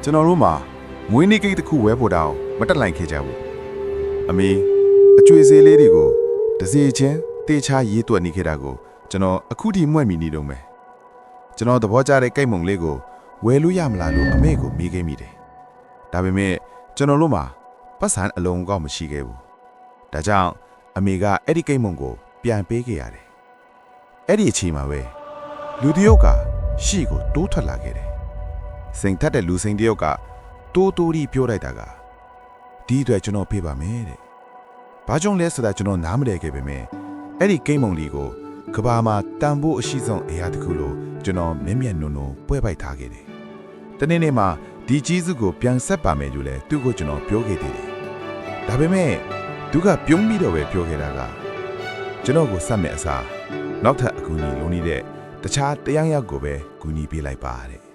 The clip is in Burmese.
ကျွန်တော်တို့မှာမွေးနေ့ကိတ်တစ်ခုဝဲဖို့တောင်မတက်လိုက်ခဲ့ကြဘူးအမေအကျွေးစေးလေးတွေကိုတစီချင်းတေချာရေးတွက်နေခဲ့တာကိုကျွန်တော်အခုထိမှွက်မိနေတော့မယ်ကျွန်တော်သဘောကျတဲ့ကိတ်မုံလေးကိုဝယ်လို့ရမလားလို့အမေကိုမေးခဲ့မိတယ်ဒါပေမဲ့ကျွန်တော်တို့မှာပတ်စံအလုံးကောက်မရှိခဲ့ဘူးဒါကြောင့်အမေကအဲ့ဒီကိတ်မုံကိုပြန်ပေးခဲ့ရတယ်အဲ့ဒီအချိန်မှာပဲလူတယောက်ကရှေ့ကိုတိုးထွက်လာခဲ့တယ်စိန်ထက်တဲ့လူစိန်တယောက်ကတိုးရီပြောလိုက်တာကဒီအတွက်ကျွန်တော်ဖေးပါမယ်တဲ့ဘာကြောင့်လဲဆိုတာကျွန်တော်နားမလည်ခဲ့ပေမဲ့အဲ့ဒီကိတ်မုံလေးကိုကဘာမှာတန်ဖိုးအရှိဆုံးအရာတစ်ခုလို့ကျွန်တော်မျက်မျက်နှုံနှုံပွဲပိုက်ထားခဲ့တယ်တနေ့နေ့မှာဒီကြီးစုကိုပြန်ဆက်ပါမယ်လို့လည်းသူ့ကိုကျွန်တော်ပြောခဲ့သေးတယ်ဒါပေမဲ့သူကပြုံးပြီးတော့ပဲပြောခဲ့တာကကျွန်တော်ကိုဆက်မဲ့အစားနောက်ထပ်အကူအညီလုံးနေတဲ့တခြားတယောက်ယောက်ကိုပဲကူညီပေးလိုက်ပါတဲ့